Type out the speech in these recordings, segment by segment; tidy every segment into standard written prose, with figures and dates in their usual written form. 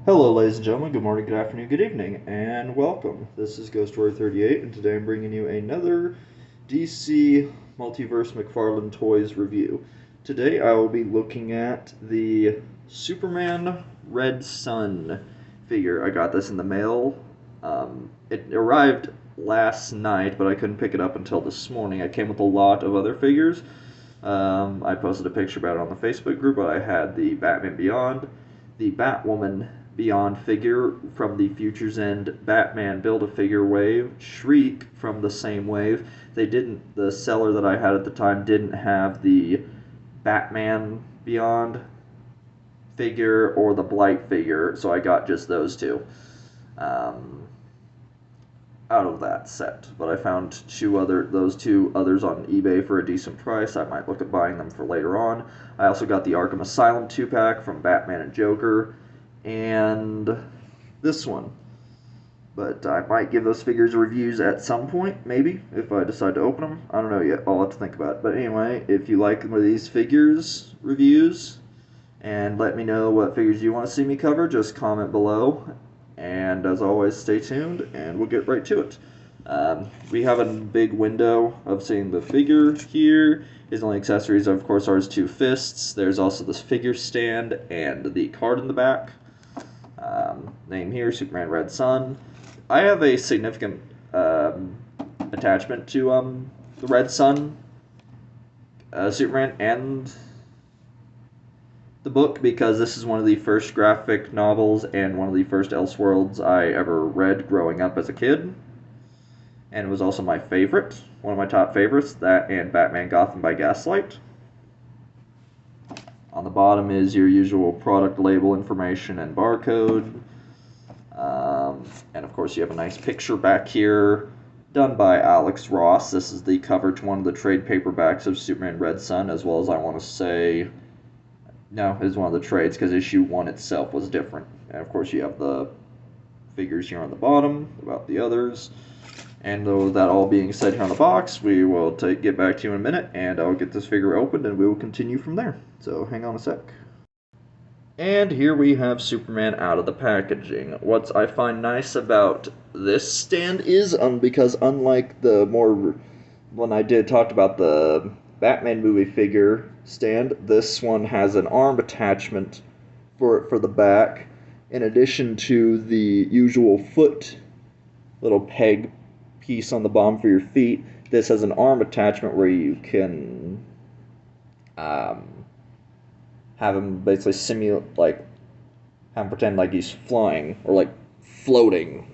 Hello, ladies and gentlemen. Good morning, good afternoon, good evening, and welcome. This is Ghost Story 38, and today I'm bringing you another DC Multiverse McFarlane Toys review. Today I will be looking at the Superman Red Sun figure. I got this in the mail. It arrived last night, but I couldn't pick it up until this morning. It came with a lot of other figures. I posted a picture about it on the Facebook group, but I had the Batman Beyond, the Batwoman Beyond figure from the Future's End Batman Build-A-Figure wave, Shriek from the same wave. The seller that I had at the time didn't have the Batman Beyond figure or the Blight figure, so I got just those two out of that set. But I found those two others on eBay for a decent price. I might look at buying them for later on. I also got the Arkham Asylum 2-pack from Batman and Joker, and this one. But I might give those figures reviews at some point, maybe, if I decide to open them. I don't know yet. I'll have to think about it. But anyway, if you like these figures reviews, and let me know what figures you want to see me cover, just comment below. And as always, stay tuned, and we'll get right to it. We have a big window of seeing the figure here. His only accessories, of course, are his two fists. There's also this figure stand and the card in the back. Name here, Superman Red Sun. I have a significant attachment to the Red Sun Superman and the book, because this is one of the first graphic novels and one of the first Elseworlds I ever read growing up as a kid. And it was also my favorite, one of my top favorites, that and Batman Gotham by Gaslight. On the bottom is your usual product label information and barcode. And of course you have a nice picture back here done by Alex Ross. This is the cover to one of the trade paperbacks of Superman Red Sun, as well as I want to say, no, it is one of the trades because issue 1 itself was different. And of course you have the figures here on the bottom about the others. And though that all being said here on the box, we will get back to you in a minute, and I'll get this figure opened and we will continue from there. So hang on a sec. And here we have Superman out of the packaging. What I find nice about this stand is, because unlike when I talked about the Batman movie figure stand, this one has an arm attachment for the back, in addition to the usual foot little peg piece on the bottom for your feet. This has an arm attachment where you can have him basically have him pretend like he's flying, or like floating,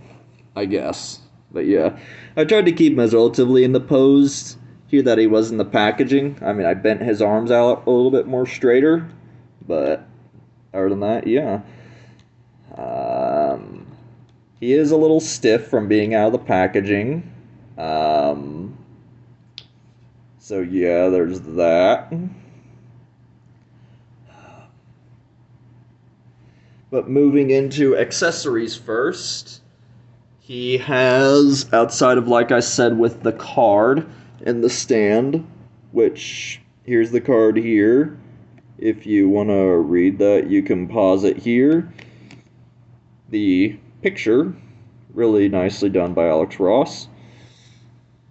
I guess. But yeah, I tried to keep him as relatively in the pose here that he was in the packaging. I mean, I bent his arms out a little bit more straighter, but other than that, yeah. He is a little stiff from being out of the packaging. So yeah, there's that. But moving into accessories first, he has, outside of, like I said, with the card and the stand, which, here's the card here. If you want to read that, you can pause it here. The picture, really nicely done by Alex Ross.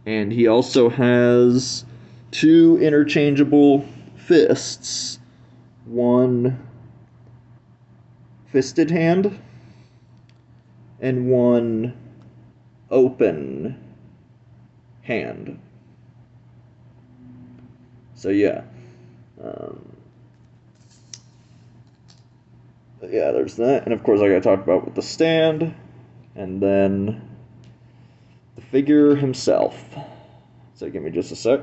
And he also has two interchangeable fists. One fisted hand and one open hand. So yeah. Yeah, there's that. And of course I gotta talk about with the stand. And then the figure himself. So give me just a sec.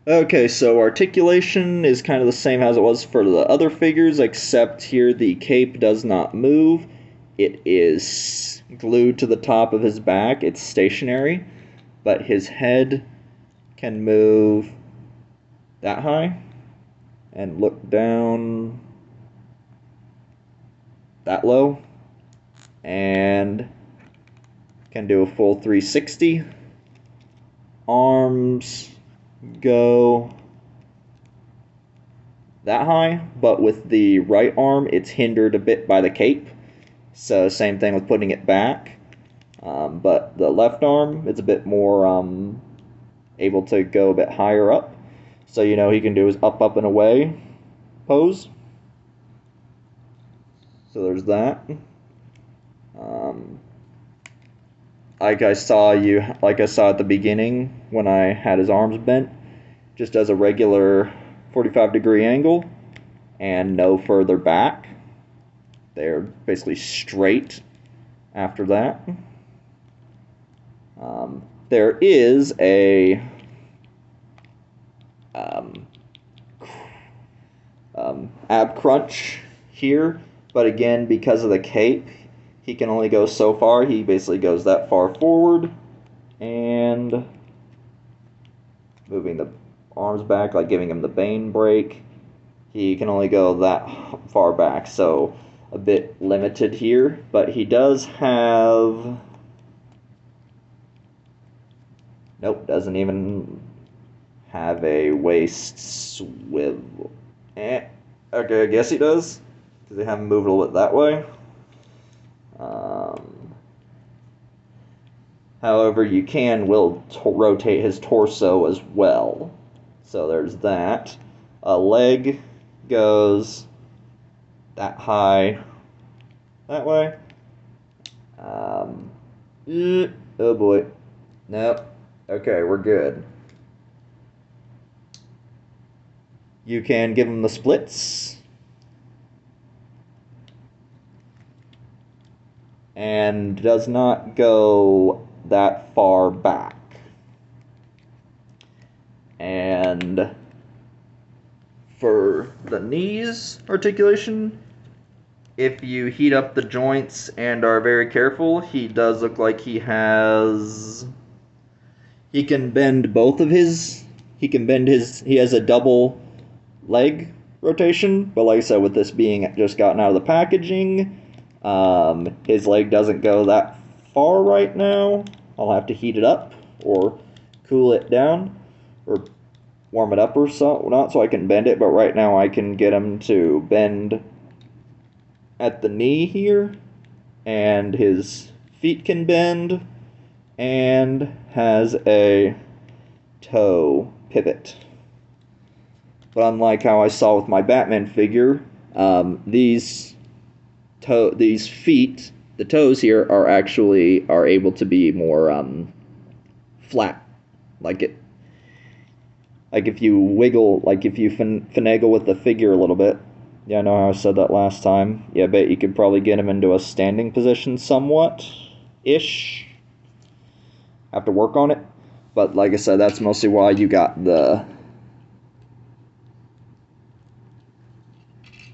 Okay, so articulation is kind of the same as it was for the other figures, except here the cape does not move. It is glued to the top of his back. It's stationary, but his head can move that high and look down that low, and can do a full 360. Arms go that high, but with the right arm, it's hindered a bit by the cape. So same thing with putting it back. But the left arm, it's a bit more able to go a bit higher up. So, he can do his up, up, and away pose. So there's that. Like I saw at the beginning when I had his arms bent, just as a regular 45-degree angle and no further back. They're basically straight after that. There is a ab crunch here, but again, because of the cape, he can only go so far. He basically goes that far forward, and moving the arms back, like giving him the Bane break, he can only go that far back, so a bit limited here, but he does have... Nope, doesn't even have a waist swivel. Okay, I guess he does, because they haven't moved a little bit that way. However, you can rotate his torso as well. So there's that. A leg goes that high that way. Oh boy. Nope. Okay, we're good. You can give him the splits. And does not go that far back. And for the knees articulation, if you heat up the joints and are very careful, he does look like he has... He can bend both of his... He has a double leg rotation, but like I said, with this being just gotten out of the packaging, his leg doesn't go that far right now. I'll have to heat it up or cool it down or warm it up or not so I can bend it, but right now I can get him to bend at the knee here, and his feet can bend, and has a toe pivot. But unlike how I saw with my Batman figure, these feet, the toes here, are able to be more flat. Like if you wiggle, like if you finagle with the figure a little bit. Yeah, I know how I said that last time. Yeah, I bet you could probably get him into a standing position somewhat-ish. Have to work on it. But like I said, that's mostly why you got the...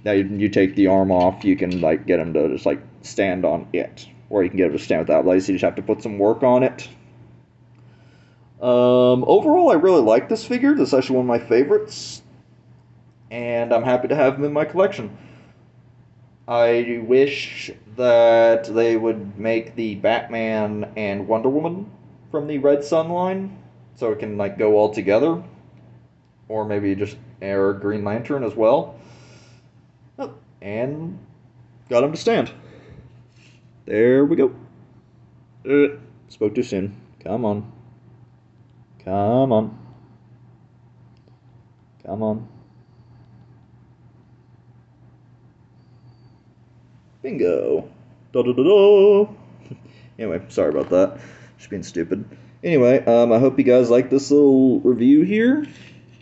Now you take the arm off, you can get him to just stand on it. Or you can get him to stand without legs, you just have to put some work on it. Overall, I really like this figure. This is actually one of my favorites. And I'm happy to have him in my collection. I wish that they would make the Batman and Wonder Woman from the Red Sun line, so it can go all together. Or maybe just air Green Lantern as well. Oh, and got him to stand. There we go. Spoke too soon. Come on. Come on. Come on. Bingo. Da da da da. Anyway, sorry about that. Just being stupid. Anyway, I hope you guys like this little review here.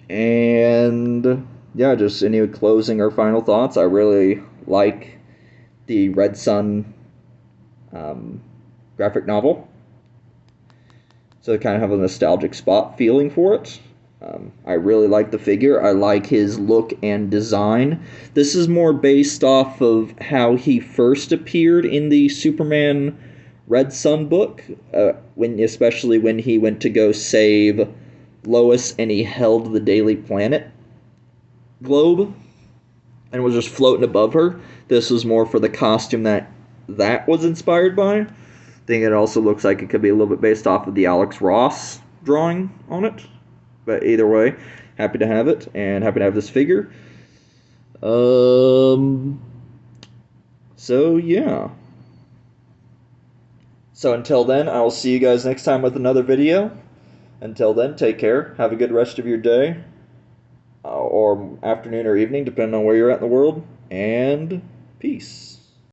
And yeah, just any closing or final thoughts. I really like the Red Sun graphic novel. So I kind of have a nostalgic spot feeling for it. I really like the figure. I like his look and design. This is more based off of how he first appeared in the Superman Red Sun book, especially when he went to go save Lois and he held the Daily Planet globe and was just floating above her. This was more for the costume that was inspired by. I think it also looks like it could be a little bit based off of the Alex Ross drawing on it. But either way, happy to have it, and happy to have this figure. Um. So yeah. So until then, I will see you guys next time with another video. Until then, take care. Have a good rest of your day, or afternoon or evening, depending on where you're at in the world. And peace.